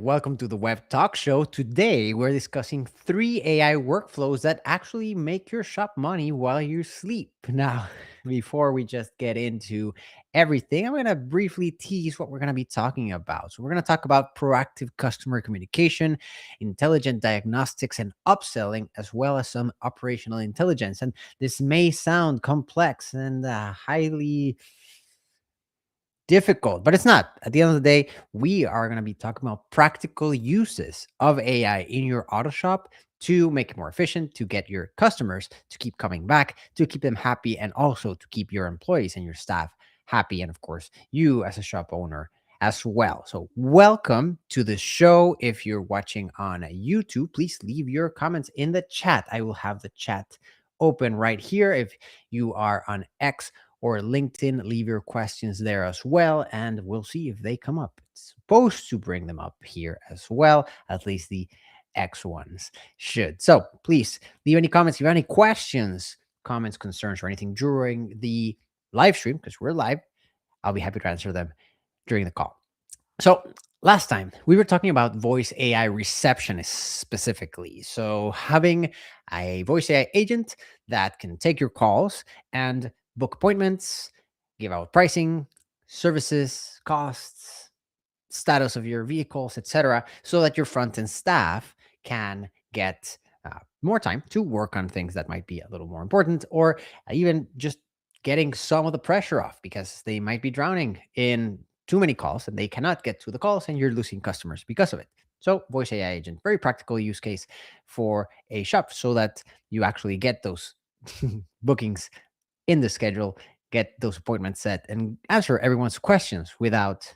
welcome to the Web Talk Show. Today, we're discussing 3 AI workflows that actually make your shop money while you sleep. Now, before we just get into everything, I'm going to briefly tease what we're going to be talking about. So, we're going to talk about proactive customer communication, intelligent diagnostics, and upselling, as well as some operational intelligence. And this may sound complex and highly difficult, but it's not. At the end of the day, we are going to be talking about practical uses of AI in your auto shop to make it more efficient, to get your customers to keep coming back, to keep them happy, and also to keep your employees and your staff happy. And of course, you as a shop owner as well. So, welcome to the show. If you're watching on YouTube, please leave your comments in the chat. I will have the chat open right here. If you are on X or LinkedIn, leave your questions there as well, and we'll see if they come up. It's supposed to bring them up here as well, at least the X ones should. So please leave any comments, if you have any questions, comments, concerns, or anything during the live stream, because we're live. I'll be happy to answer them during the call. So last time we were talking about voice AI receptionists specifically. So having a voice AI agent that can take your calls and book appointments, give out pricing, services, costs, status of your vehicles, etc., so that your front end staff can get more time to work on things that might be a little more important, or even just getting some of the pressure off because they might be drowning in too many calls and they cannot get to the calls and you're losing customers because of it. So, voice AI agent, very practical use case for a shop so that you actually get those bookings in the schedule, get those appointments set, and answer everyone's questions without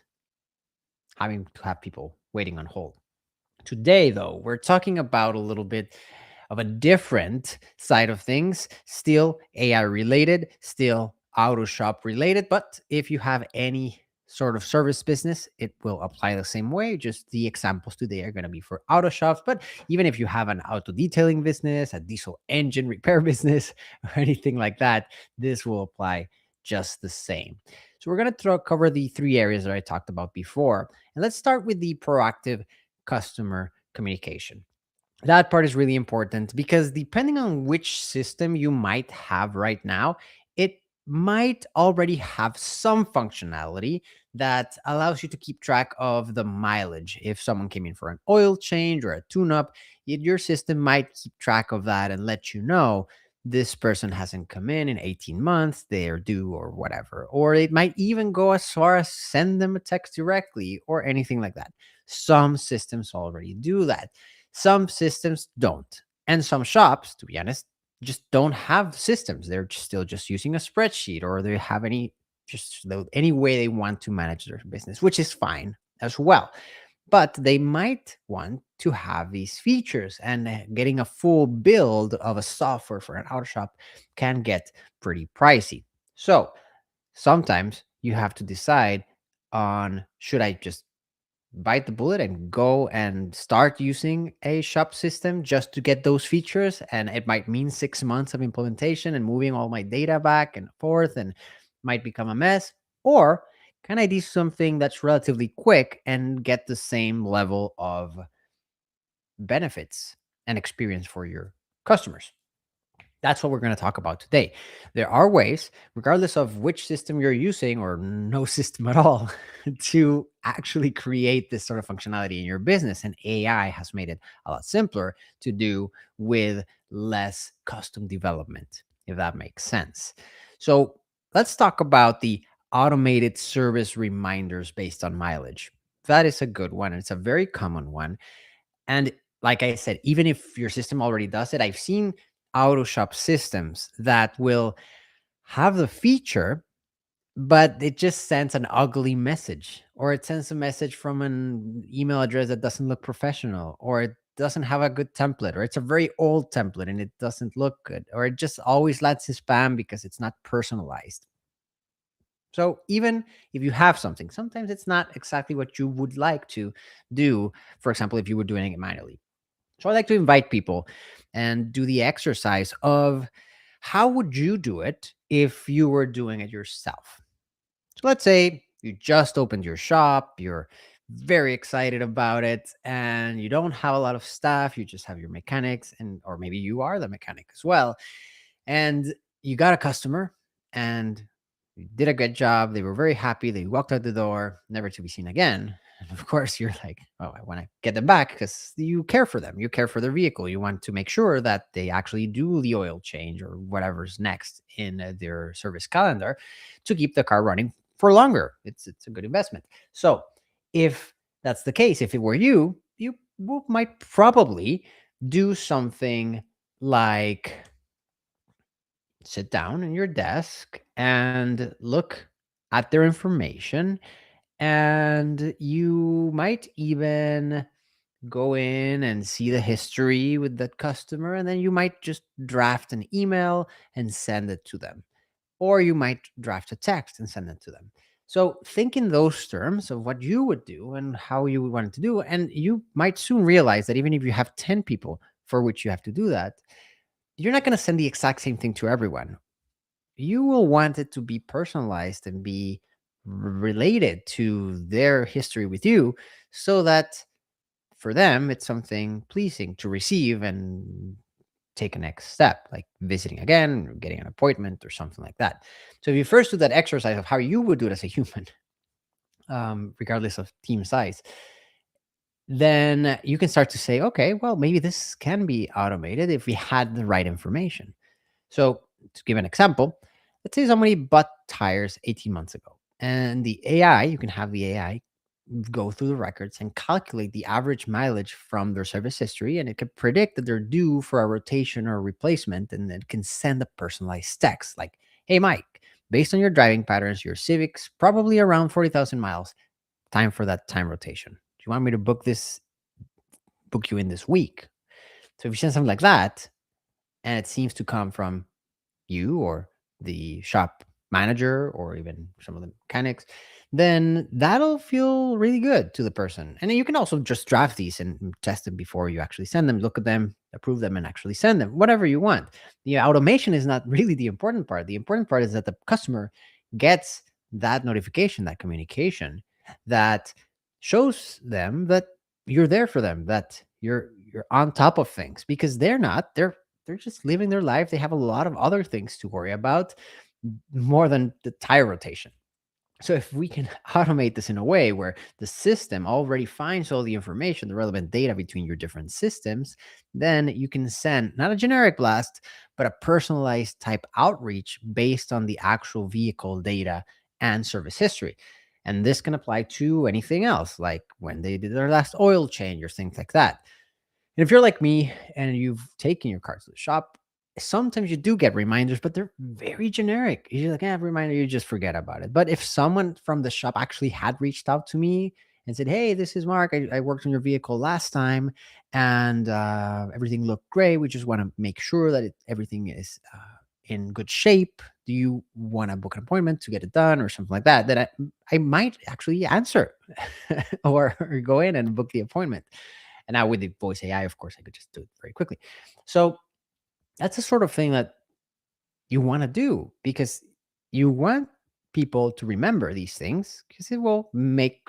having to have people waiting on hold. Today, though, we're talking about a little bit of a different side of things, still AI related, still auto shop related. But if you have any sort of service business, it will apply the same way. Just the examples today are going to be for auto shops. But even if you have an auto detailing business, a diesel engine repair business, or anything like that, this will apply just the same. So we're going to cover the 3 areas that I talked about before. And let's start with the proactive customer communication. That part is really important because depending on which system you might have right now, it might already have some functionality that allows you to keep track of the mileage. If someone came in for an oil change or a tune up, your system might keep track of that and let you know this person hasn't come in 18 months, they're due or whatever. Or it might even go as far as send them a text directly or anything like that. Some systems already do that. Some systems don't. And some shops, to be honest, just don't have systems. They're still just using a spreadsheet or they have any way they want to manage their business, which is fine as well. But they might want to have these features, and getting a full build of a software for an auto shop can get pretty pricey. So sometimes you have to decide on, should I just bite the bullet and go and start using a shop system just to get those features? And it might mean 6 months of implementation and moving all my data back and forth and might become a mess. Or can I do something that's relatively quick and get the same level of benefits and experience for your customers? That's what we're going to talk about today. There are ways, regardless of which system you're using or no system at all, to actually create this sort of functionality in your business. And AI has made it a lot simpler to do with less custom development, if that makes sense. So let's talk about the automated service reminders based on mileage. That is a good one. It's a very common one. And like I said, even if your system already does it, I've seen auto shop systems that will have the feature, but it just sends an ugly message, or it sends a message from an email address that doesn't look professional, or it doesn't have a good template, or it's a very old template and it doesn't look good, or it just always lands in spam because it's not personalized. So even if you have something, sometimes it's not exactly what you would like to do. For example, if you were doing it manually. So I like to invite people and do the exercise of, how would you do it if you were doing it yourself? So let's say you just opened your shop, you're very excited about it, and you don't have a lot of staff. You just have your mechanics, and or maybe you are the mechanic as well, and you got a customer, and you did a good job. They were very happy. They walked out the door, never to be seen again. And of course, you're like, oh, I want to get them back because you care for them. You care for their vehicle. You want to make sure that they actually do the oil change or whatever's next in their service calendar to keep the car running for longer. It's a good investment. So if that's the case, if it were you, might probably do something like sit down in your desk and look at their information, and you might even go in and see the history with that customer, and then you might just draft an email and send it to them, or you might draft a text and send it to them. So think in those terms of what you would do and how you would want it to do, and you might soon realize that even if you have 10 people for which you have to do that, you're not going to send the exact same thing to everyone. You will want it to be personalized and be related to their history with you, so that for them it's something pleasing to receive and take a next step, like visiting again or getting an appointment or something like that. So if you first do that exercise of how you would do it as a human, regardless of team size, then you can start to say, okay, well, maybe this can be automated if we had the right information. So, to give an example, let's say somebody bought tires 18 months ago, and the AI, you can have the AI go through the records and calculate the average mileage from their service history, and it can predict that they're due for a rotation or replacement, and it can send a personalized text like, hey, Mike, based on your driving patterns, your Civic's probably around 40,000 miles. Time for that time rotation. Do you want me to book you in this week? So if you send something like that, and it seems to come from you or the shop manager or even some of the mechanics, then that'll feel really good to the person. And then you can also just draft these and test them before you actually send them, look at them, approve them, and actually send them, whatever you want. The automation is not really the important part. The important part is that the customer gets that notification, that communication that shows them that you're there for them, that you're on top of things, because they're not. They're just living their life. They have a lot of other things to worry about more than the tire rotation. So if we can automate this in a way where the system already finds all the information, the relevant data between your different systems, then you can send not a generic blast, but a personalized type outreach based on the actual vehicle data and service history. And this can apply to anything else, like when they did their last oil change or things like that. And if you're like me and you've taken your car to the shop, sometimes you do get reminders, but they're very generic. You're like, reminder, you just forget about it. But if someone from the shop actually had reached out to me and said, hey, this is Mark. I worked on your vehicle last time, and everything looked great. We just want to make sure that everything is in good shape. Do you want to book an appointment to get it done or something like that? Then I might actually answer or go in and book the appointment. And now with the voice AI, of course, I could just do it very quickly. So that's the sort of thing that you want to do, because you want people to remember these things because it will make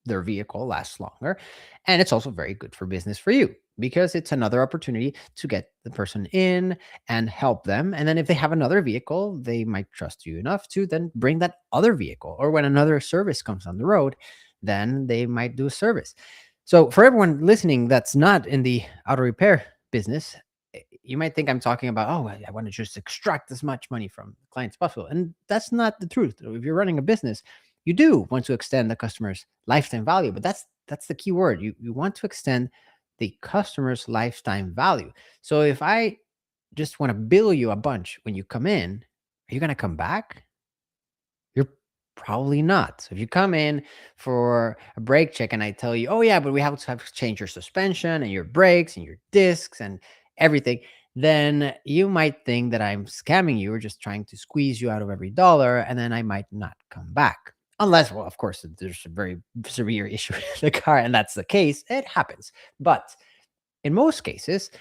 their vehicle last longer. And it's also very good for business for you, because it's another opportunity to get the person in and help them. And then if they have another vehicle, they might trust you enough to then bring that other vehicle. Or when another service comes on the road, then they might do a service. So for everyone listening that's not in the auto repair business, you might think I'm talking about, oh, I want to just extract as much money from clients as possible. And that's not the truth. If you're running a business, you do want to extend the customer's lifetime value, but that's the key word. You want to extend the customer's lifetime value. So if I just want to bill you a bunch when you come in, are you going to come back? You're probably not. So if you come in for a brake check and I tell you, oh yeah, but we have to change your suspension and your brakes and your discs and everything, then you might think that I'm scamming you or just trying to squeeze you out of every dollar, and then I might not come back. Unless, well, of course, there's a very severe issue in the car, and that's the case. It happens. But in most cases,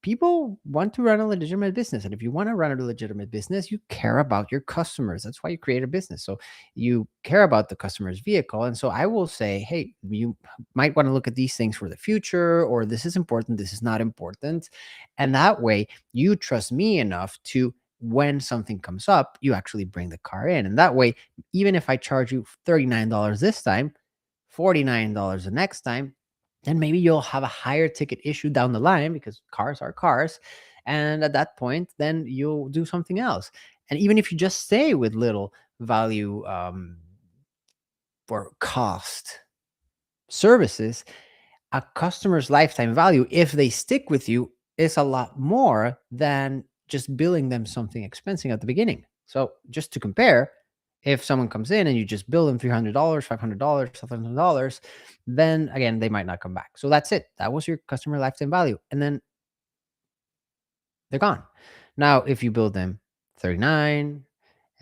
People want to run a legitimate business, and if you want to run a legitimate business, you care about your customers. That's why you create a business. So you care about the customer's vehicle. And so I will say, hey, you might want to look at these things for the future, or this is important, this is not important. And that way you trust me enough to, when something comes up, you actually bring the car in. And that way, even if I charge you $39 this time, $49 the next time, then maybe you'll have a higher ticket issue down the line, because cars are cars. And at that point, then you'll do something else. And even if you just stay with little value for cost services, a customer's lifetime value, if they stick with you, is a lot more than just billing them something expensive at the beginning. So just to compare, if someone comes in and you just bill them $300, $500, $700, then again, they might not come back. So that's it. That was your customer lifetime value. And then they're gone. Now, if you build them 39,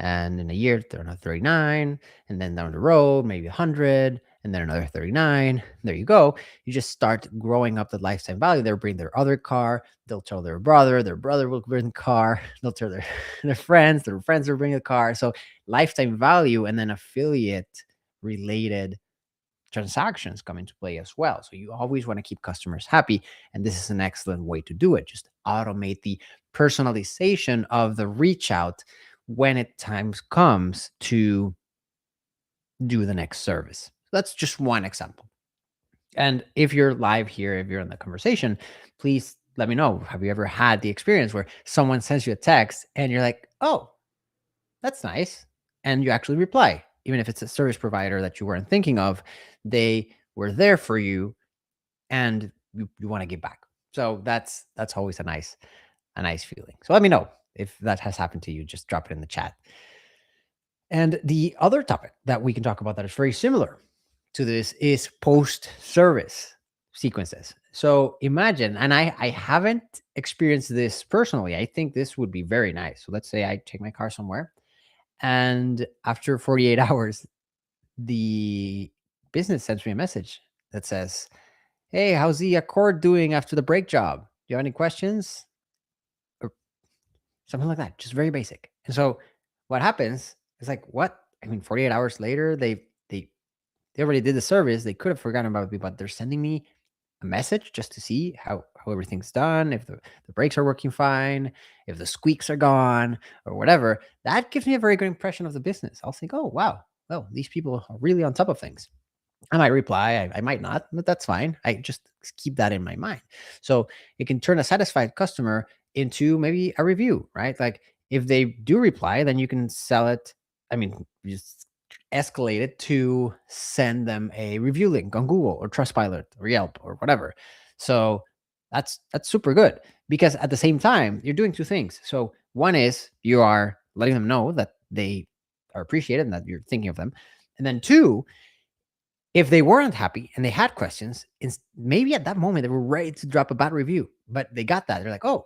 and in a year they're another 39, and then down the road maybe 100, and then another 39, there you go. You just start growing up the lifetime value. They'll bring their other car, they'll tell their brother will bring the car, they'll tell their friends will bring the car. So lifetime value and then affiliate related transactions come into play as well. So you always want to keep customers happy. And this is an excellent way to do it. Just automate the personalization of the reach out when it times comes to do the next service. That's just one example. And if you're live here, if you're in the conversation, please let me know. Have you ever had the experience where someone sends you a text and you're like, oh, that's nice. And you actually reply, even if it's a service provider that you weren't thinking of, they were there for you, and you want to give back. So that's always a nice feeling. So let me know if that has happened to you. Just drop it in the chat. And the other topic that we can talk about that is very similar to this is post service sequences. So imagine, and I haven't experienced this personally. I think this would be very nice. So let's say I take my car somewhere, and after 48 hours, the business sends me a message that says, hey, how's the Accord doing after the brake job? Do you have any questions? Or something like that. Just very basic. And so what happens is like, what? I mean, 48 hours later, they already did the service. They could have forgotten about me, but they're sending me a message just to see how everything's done, if the brakes are working fine, if the squeaks are gone, or whatever. That gives me a very good impression of the business. I'll think, oh wow, well, these people are really on top of things. I might reply, I might not, but that's fine. I just keep that in my mind. So it can turn a satisfied customer into maybe a review, right? Like if they do reply, then you can sell it. I mean, just escalate it to send them a review link on Google or Trustpilot or Yelp or whatever. So that's super good, because at the same time you're doing two things. So one is you are letting them know that they are appreciated and that you're thinking of them, and then two, if they weren't happy and they had questions, maybe at that moment they were ready to drop a bad review, but they got that. They're like, oh,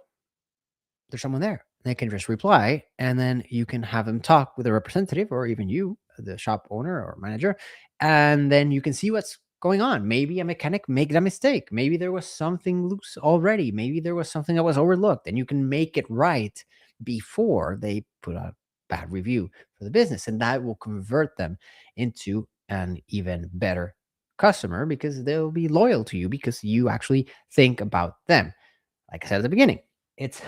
there's someone there. They can just reply, and then you can have them talk with a representative, or even you, the shop owner or manager, and then you can see what's going on. Maybe a mechanic made a mistake. Maybe there was something loose already. Maybe there was something that was overlooked, and you can make it right before they put a bad review for the business, and that will convert them into an even better customer, because they'll be loyal to you because you actually think about them. Like I said at the beginning, it's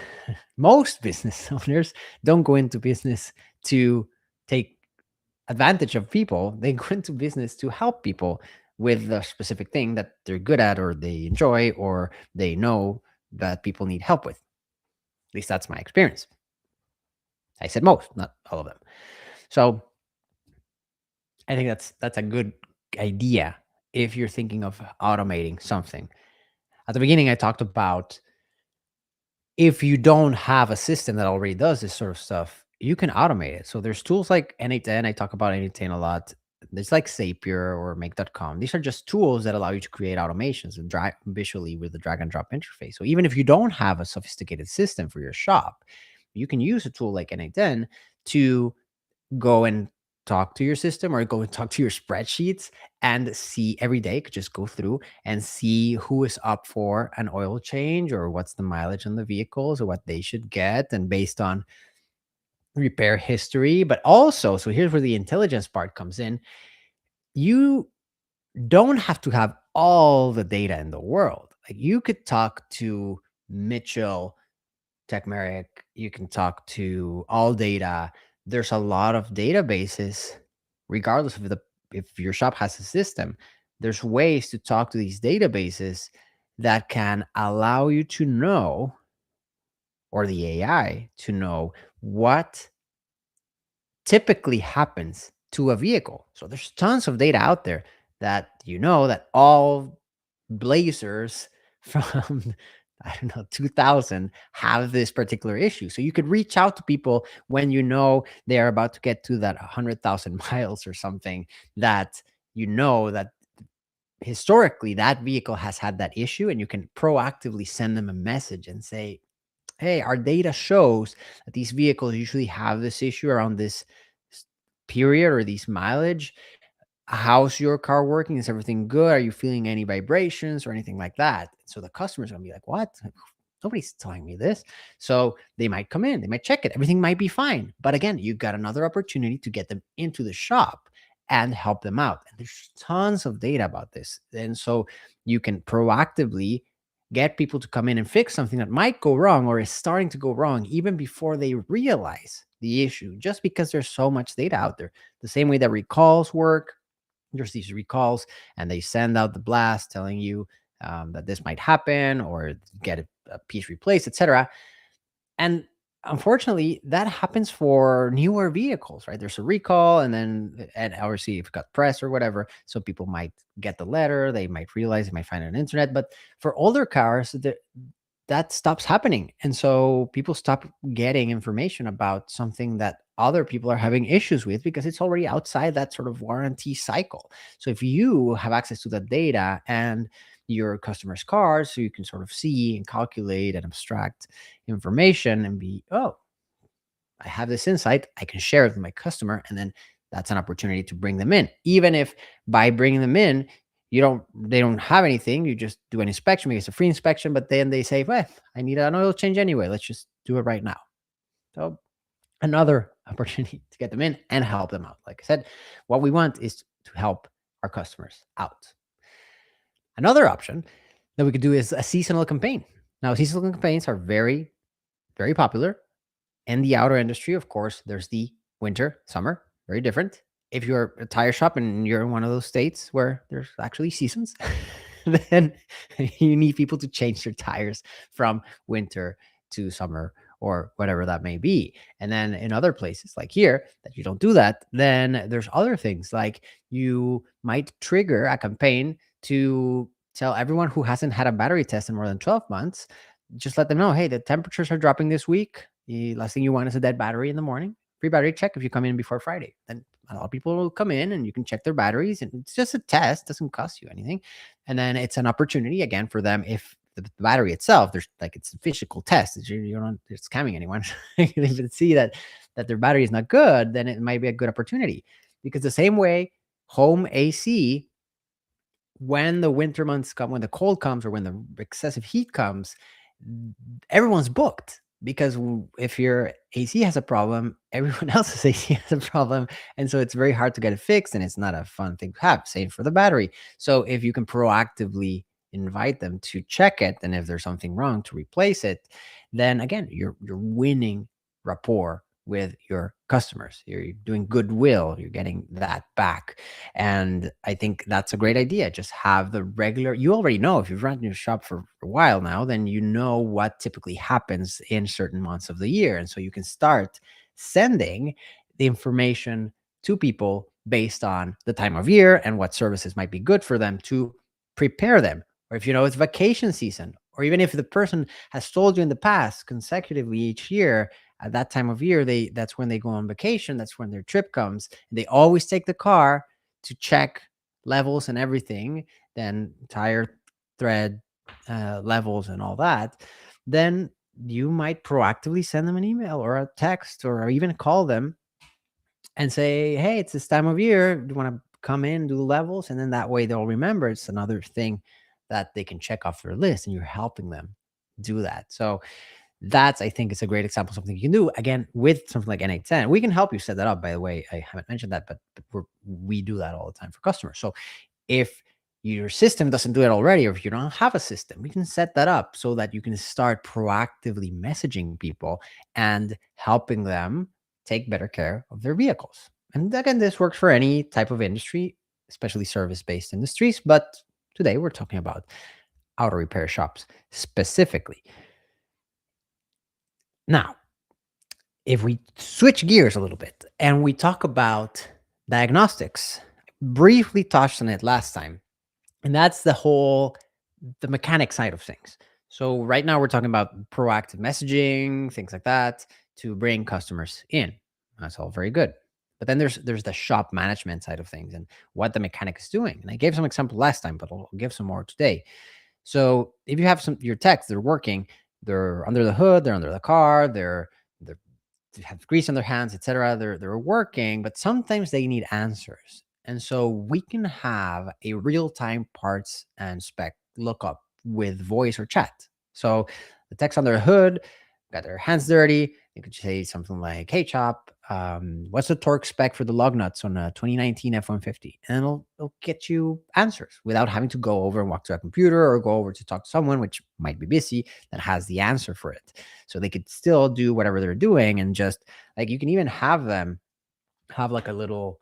most business owners don't go into business to take advantage of people. They go into business to help people with the specific thing that they're good at, or they enjoy, or they know that people need help with. At least that's my experience. I said most, not all of them. So I think that's a good idea if you're thinking of automating something. At the beginning, I talked about, if you don't have a system that already does this sort of stuff, you can automate it. So there's tools like N8N. I talk about N8N a lot. There's like Zapier or Make.com. These are just tools that allow you to create automations and drag visually with the drag and drop interface. So even if you don't have a sophisticated system for your shop, you can use a tool like N8N to go and talk to your system or go and talk to your spreadsheets and see every day, could just go through and see who is up for an oil change or what's the mileage on the vehicles or what they should get, and based on repair history. But also, so here's where the intelligence part comes in. You don't have to have all the data in the world. Like, you could talk to Mitchell Techmeric, you can talk to All Data. There's a lot of databases, regardless of the if your shop has a system. There's ways to talk to these databases that can allow you to know, or the AI to know, what typically happens to a vehicle. So there's tons of data out there that that all Blazers from I don't know 2000 have this particular issue. So you could reach out to people when they're about to get to that 100,000 miles or something, that that historically that vehicle has had that issue, and you can proactively send them a message and say, hey, our data shows that these vehicles usually have this issue around this period or these mileage. How's your car working? Is everything good? Are you feeling any vibrations or anything like that? So the customer's gonna be like, what? Nobody's telling me this. So they might come in, they might check it. Everything might be fine. But again, you've got another opportunity to get them into the shop and help them out. And there's tons of data about this. And so you can proactively get people to come in and fix something that might go wrong or is starting to go wrong even before they realize the issue, just because there's so much data out there. The same way that recalls work, there's these recalls and they send out the blast telling you that this might happen or get a piece replaced, etc. And unfortunately, that happens for newer vehicles, right? There's a recall, and obviously if it got pressed or whatever, so people might get the letter, they might realize, they might find it on the internet. But for older cars, that stops happening. And so people stop getting information about something that other people are having issues with because it's already outside that sort of warranty cycle. So if you have access to that data and your customers' cars, so you can sort of see and calculate and abstract information and be, oh, I have this insight, I can share it with my customer. And then that's an opportunity to bring them in. Even if by bringing them in, they don't have anything, you just do an inspection because it's a free inspection, but then they say, well, I need an oil change anyway. Let's just do it right now. So another opportunity to get them in and help them out. Like I said, what we want is to help our customers out. Another option that we could do is a seasonal campaign. Now, seasonal campaigns are very, very popular. In the auto industry, of course, there's the winter, summer, very different. If you're a tire shop and you're in one of those states where there's actually seasons, then you need people to change their tires from winter to summer or whatever that may be. And then in other places like here that you don't do that, then there's other things like you might trigger a campaign to tell everyone who hasn't had a battery test in more than 12 months, just let them know, hey, the temperatures are dropping this week. The last thing you want is a dead battery in the morning. Free battery check if you come in before Friday. Then a lot of people will come in and you can check their batteries, and it's just a test, doesn't cost you anything. And then it's an opportunity again for them, if the battery itself, there's like, it's a physical test. You're not scamming anyone. If they see that their battery is not good, then it might be a good opportunity. Because the same way home AC, when the winter months come, when the cold comes, or when the excessive heat comes, everyone's booked, because if your AC has a problem, everyone else's AC has a problem. And so it's very hard to get it fixed, and it's not a fun thing to have. Same for the battery. So if you can proactively invite them to check it, and if there's something wrong, to replace it, then again, you're winning rapport with your customers. You're doing goodwill, you're getting that back. And I think that's a great idea. Just have the regular, you already know, if you've run your shop for a while now, then you know what typically happens in certain months of the year. And so you can start sending the information to people based on the time of year and what services might be good for them, to prepare them. Or if it's vacation season, or even if the person has told you in the past consecutively each year, at that time of year, that's when they go on vacation, that's when their trip comes, and they always take the car to check levels and everything, then tire thread levels and all that, then you might proactively send them an email or a text or even call them and say, hey, it's this time of year. Do you want to come in, do levels? And then that way they'll remember it's another thing that they can check off their list, and you're helping them do that. So that's, I think, it's a great example of something you can do again with something like N810. We can help you set that up, by the way. I haven't mentioned that, but we do that all the time for customers. So if your system doesn't do it already, or if you don't have a system, we can set that up so that you can start proactively messaging people and helping them take better care of their vehicles. And again, this works for any type of industry, especially service based industries. But today we're talking about auto repair shops specifically. Now, if we switch gears a little bit and we talk about diagnostics, briefly touched on it last time, and that's the mechanic side of things. So right now we're talking about proactive messaging, things like that, to bring customers in. That's all very good. But then there's the shop management side of things and what the mechanic is doing. And I gave some example last time, but I'll give some more today. So if you have your techs, they're working, they're under the hood, they're under the car, they're they have grease on their hands, etc. They're working, but sometimes they need answers. And so we can have a real-time parts and spec lookup with voice or chat. So the text on their hood got their hands dirty. You could say something like, "Hey, Chop, what's the torque spec for the lug nuts on a 2019 F-150?" And it'll get you answers without having to go over and walk to a computer or go over to talk to someone, which might be busy, that has the answer for it. So they could still do whatever they're doing, and just like you can even have them have like a little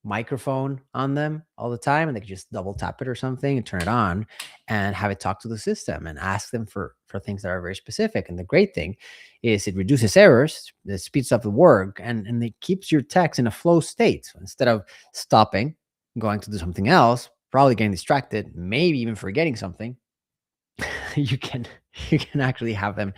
microphone on them all the time, and they can just double tap it or something and turn it on and have it talk to the system and ask them for things that are very specific. And the great thing is it reduces errors, it speeds up the work, and it keeps your text in a flow state. So instead of stopping, going to do something else, probably getting distracted, maybe even forgetting something, you can you can actually have them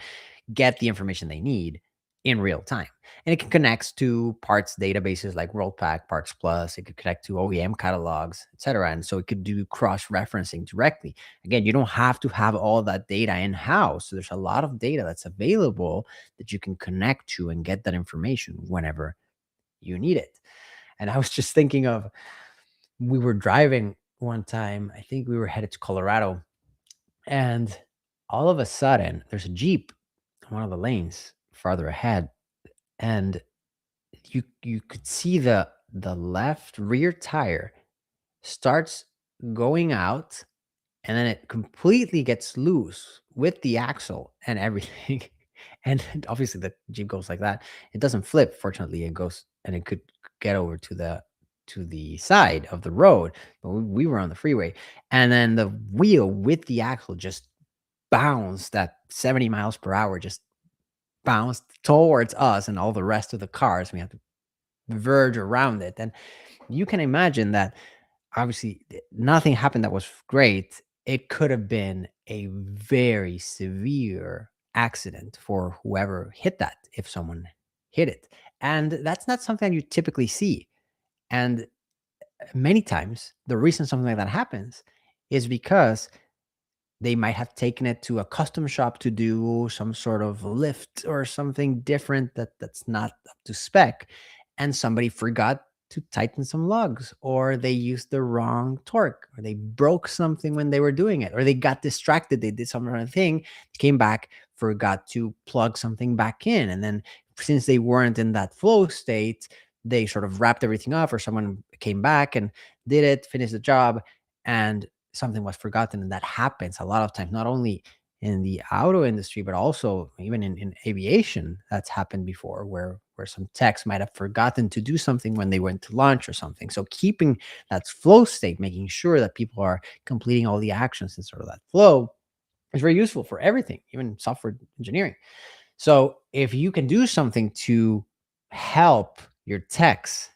get the information they need in real time. And it can connect to parts databases like WorldPack, Parts Plus. It could connect to OEM catalogs, etc. And so it could do cross-referencing directly. Again, you don't have to have all that data in-house. So there's a lot of data that's available that you can connect to and get that information whenever you need it. And I was just thinking of, we were driving one time, I think we were headed to Colorado, and all of a sudden there's a Jeep on one of the lanes farther ahead, and you could see the left rear tire starts going out, and then it completely gets loose with the axle and everything. And obviously the Jeep goes like that. It doesn't flip, fortunately. It goes, and it could get over to the side of the road, but we were on the freeway, and then the wheel with the axle just bounced at 70 miles per hour, just bounced towards us and all the rest of the cars. We had to verge around it. And you can imagine that obviously nothing happened that was great. It could have been a very severe accident for whoever hit that, if someone hit it. And that's not something you typically see. And many times, the reason something like that happens is because they might have taken it to a custom shop to do some sort of lift or something different that's not up to spec, and somebody forgot to tighten some lugs, or they used the wrong torque, or they broke something when they were doing it, or they got distracted, they did some other thing, came back, forgot to plug something back in, and then since they weren't in that flow state, they sort of wrapped everything up, or someone came back and did it, finished the job, and something was forgotten. And that happens a lot of times, not only in the auto industry, but also even in aviation. That's happened before, where some techs might have forgotten to do something when they went to lunch or something. So keeping that flow state, making sure that people are completing all the actions in sort of that flow, is very useful for everything, even software engineering. So if you can do something to help your techs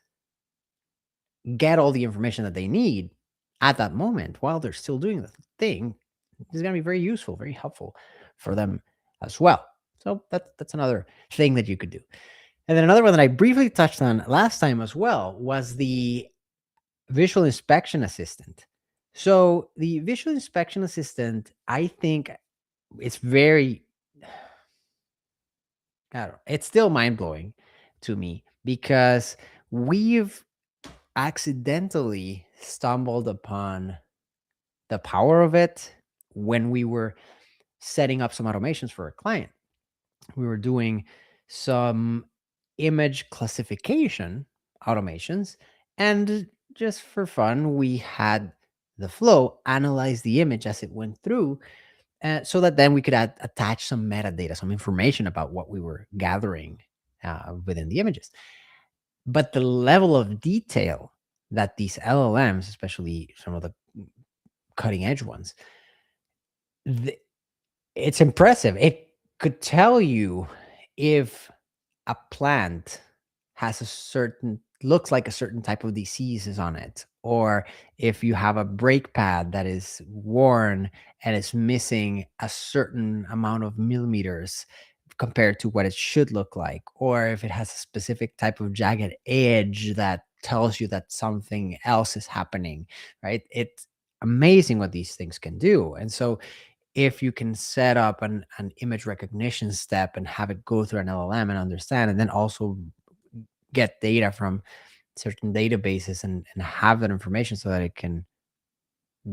get all the information that they need at that moment while they're still doing the thing, is going to be very useful, very helpful for them as well. So that's another thing that you could do. And then another one that I briefly touched on last time as well was the visual inspection assistant. So the visual inspection assistant, I think it's very, I don't know, it's still mind blowing to me, because we've accidentally stumbled upon the power of it when we were setting up some automations for a client. We were doing some image classification automations, and just for fun, we had the flow analyze the image as it went through, so that then we could attach some metadata, some information about what we were gathering within the images. But the level of detail that these LLMs, especially some of the cutting edge ones, th- it's impressive. It could tell you if a plant has a certain looks like a certain type of disease is on it, or if you have a brake pad that is worn and it's missing a certain amount of millimeters compared to what it should look like, or if it has a specific type of jagged edge that tells you that something else is happening, right? It's amazing what these things can do. And so if you can set up an image recognition step and have it go through an LLM and understand, and then also get data from certain databases and have that information so that it can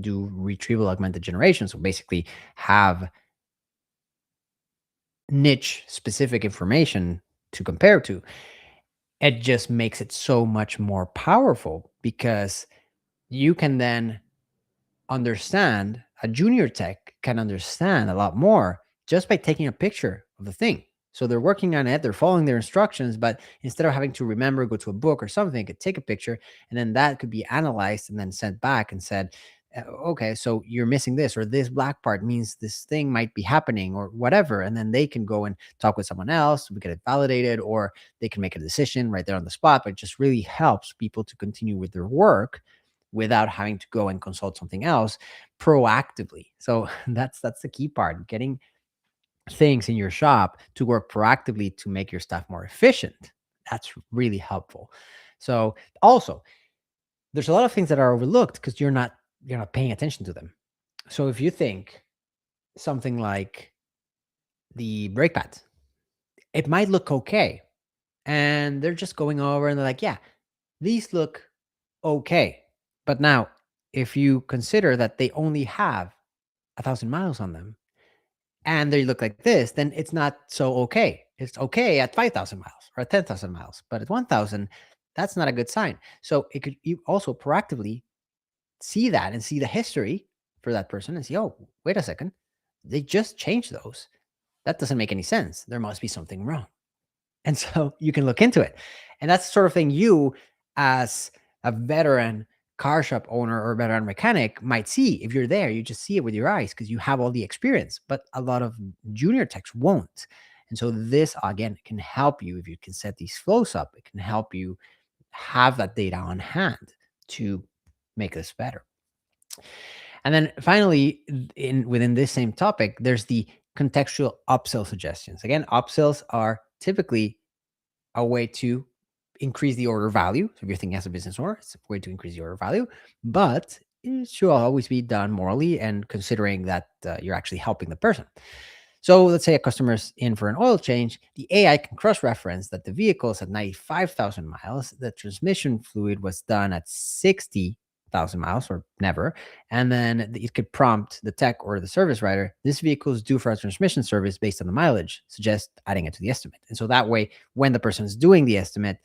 do retrieval augmented generation. So basically have niche specific information to compare to. It just makes it so much more powerful because you can then understand, a junior tech can understand a lot more just by taking a picture of the thing. So they're working on it, they're following their instructions, but instead of having to remember, go to a book or something, they could take a picture, and then that could be analyzed and then sent back and said, okay, so you're missing this, or this black part means this thing might be happening, or whatever. And then they can go and talk with someone else, we get it validated, or they can make a decision right there on the spot. But it just really helps people to continue with their work without having to go and consult something else proactively. So that's the key part, getting things in your shop to work proactively to make your stuff more efficient. That's really helpful. So also, there's a lot of things that are overlooked because you're not paying attention to them. So if you think something like the brake pads, it might look okay, and they're just going over and they're like, yeah, these look okay. But now, if you consider that they only have 1,000 miles on them and they look like this, then it's not so okay. It's okay at 5,000 miles or at 10,000 miles, but at 1,000, that's not a good sign. So it could, you also proactively see that and see the history for that person and see, oh, wait a second, they just changed those. That doesn't make any sense. There must be something wrong. And so you can look into it. And that's the sort of thing you, as a veteran car shop owner or veteran mechanic, might see. If you're there, you just see it with your eyes because you have all the experience. But a lot of junior techs won't. And so this, again, can help you. If you can set these flows up, it can help you have that data on hand to make this better. And then finally, in within this same topic, there's the contextual upsell suggestions. Again, upsells are typically a way to increase the order value. So if you're thinking as a business owner, it's a way to increase the order value, but it should always be done morally and considering that you're actually helping the person. So let's say a customer's in for an oil change. The AI can cross-reference that the vehicle is at 95,000 miles. The transmission fluid was done at 60,000 miles or never. And then it could prompt the tech or the service writer, this vehicle is due for a transmission service based on the mileage, suggest adding it to the estimate. And so that way, when the person is doing the estimate,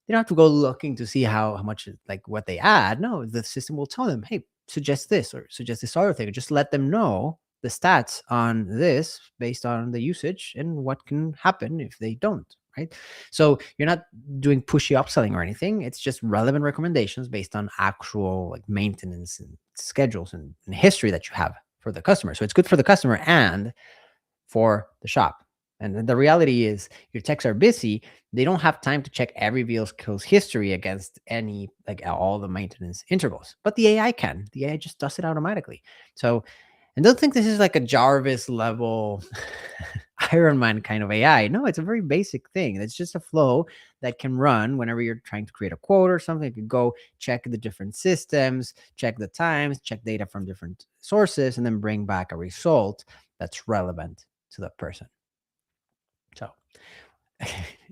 they don't have to go looking to see how much, like what they add. No, the system will tell them, hey, suggest this or suggest this other thing. Or just let them know the stats on this based on the usage and what can happen if they don't, right? So you're not doing pushy upselling or anything. It's just relevant recommendations based on actual like maintenance and schedules and history that you have for the customer. So it's good for the customer and for the shop. And the reality is your techs are busy. They don't have time to check every vehicle's history against any, like all the maintenance intervals, but the AI can. The AI just does it automatically. So, and don't think this is like a Jarvis level Iron Man kind of AI. No, it's a very basic thing. It's just a flow that can run whenever you're trying to create a quote or something. You can go check the different systems, check the times, check data from different sources, and then bring back a result that's relevant to the person. So, and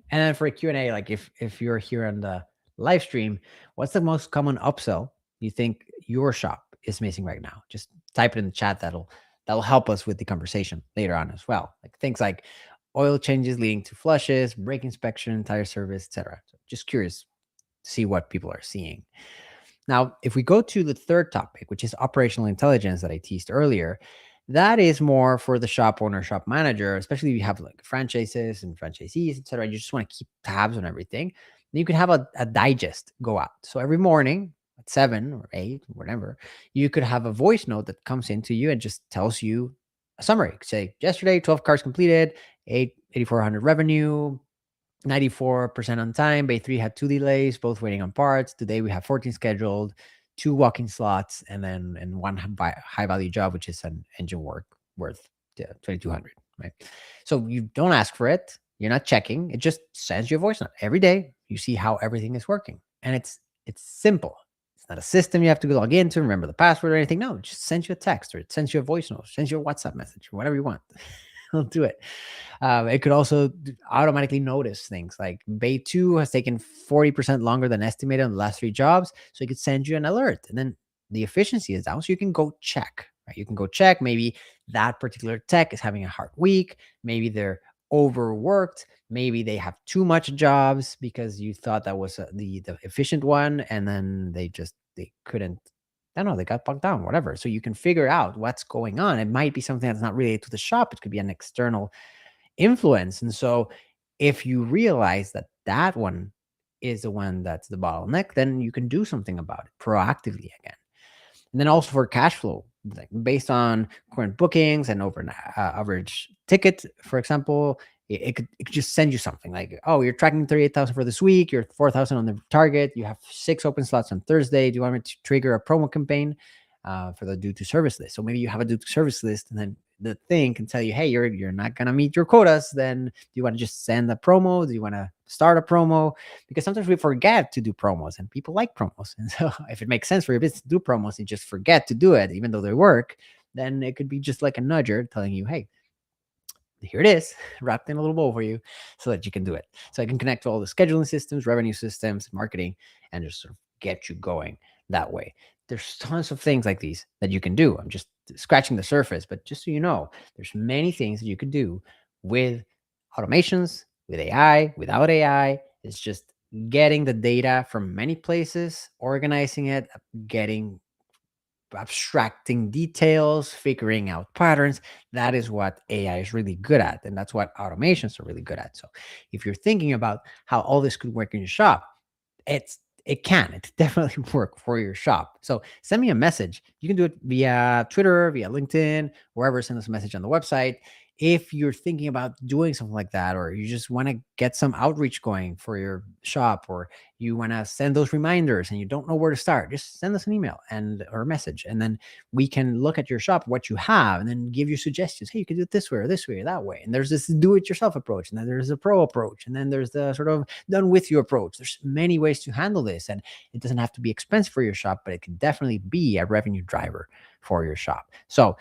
then for a Q&A, like if you're here on the live stream, what's the most common upsell you think your shop is missing right now? Just type it in the chat. That'll help us with the conversation later on as well. Like things like oil changes leading to flushes, brake inspection, tire service, etc. So just curious to see what people are seeing. Now, if we go to the third topic, which is operational intelligence that I teased earlier, that is more for the shop owner, shop manager, especially if you have like franchises and franchisees, etc. You just want to keep tabs on everything. Then you could have a digest go out. So every morning at 7 or 8, whatever, you could have a voice note that comes into you and just tells you a summary. Say, yesterday, 12 cars completed, 8,400 revenue, 94% on time. Bay 3 had 2 delays, both waiting on parts. Today we have 14 scheduled, 2 walking slots, and one high value job, which is an engine work worth 2,200, right? So you don't ask for it. You're not checking. It just sends you a voice note every day. You see how everything is working, and it's simple. It's not a system you have to log into, remember the password or anything. No, it just sends you a text, or it sends you a voice note, sends you a WhatsApp message, or whatever you want. It'll do it. It could also automatically notice things like Bay 2 has taken 40% longer than estimated on the last 3 jobs. So it could send you an alert. And then the efficiency is down. So you can go check, right? You can go check. Maybe that particular tech is having a hard week. Maybe they're overworked. Maybe they have too much jobs because you thought that was the efficient one. And then they couldn't. I don't know, they got bogged down, whatever. So you can figure out what's going on. It might be something that's not related to the shop. It could be an external influence. And so if you realize that that one is the one that's the bottleneck, then you can do something about it proactively again. And then also for cash flow, like based on current bookings and over an average ticket, for example, it could just send you something like, oh, you're tracking 38,000 for this week, you're 4,000 on the target, you have 6 open slots on Thursday. Do you want me to trigger a promo campaign for the due to service list? So maybe you have a due to service list, and then the thing can tell you, hey, you're not gonna meet your quotas. Then do you want to just send a promo? Do you want to start a promo? Because sometimes we forget to do promos, and people like promos. And so if it makes sense for your business to do promos, you just forget to do it, even though they work. Then it could be just like a nudger telling you, hey, here it is, wrapped in a little bow for you so that you can do it. So I can connect to all the scheduling systems, revenue systems, marketing, and just sort of get you going that way. There's tons of things like these that you can do. I'm just scratching the surface, but just so you know, there's many things that you can do with automations, with AI, without AI. It's just getting the data from many places, organizing it, getting abstracting details, figuring out patterns. That is what AI is really good at. And that's what automations are really good at. So if you're thinking about how all this could work in your shop, it definitely work for your shop. So send me a message. You can do it via Twitter, via LinkedIn, wherever. Send us a message on the website. If you're thinking about doing something like that, or you just want to get some outreach going for your shop, or you want to send those reminders and you don't know where to start, just send us an email or a message, and then we can look at your shop, what you have, and then give you suggestions. Hey, you can do it this way or this way or that way. And there's this do-it-yourself approach, and then there's a pro approach, and then there's the sort of done with you approach. There's many ways to handle this, and it doesn't have to be expensive for your shop, but it can definitely be a revenue driver for your shop. So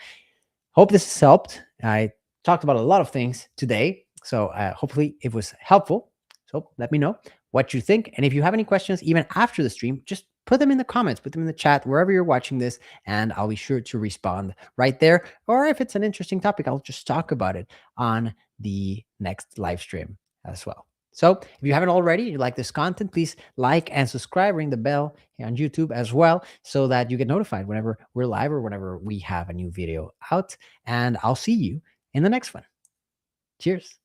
hope this has helped. I talked about a lot of things today, so hopefully it was helpful. So let me know what you think. And if you have any questions, even after the stream, just put them in the comments, put them in the chat, wherever you're watching this, and I'll be sure to respond right there. Or if it's an interesting topic, I'll just talk about it on the next live stream as well. So if you haven't already, you like this content, please like and subscribe, ring the bell on YouTube as well, so that you get notified whenever we're live or whenever we have a new video out. And I'll see you in the next one. Cheers.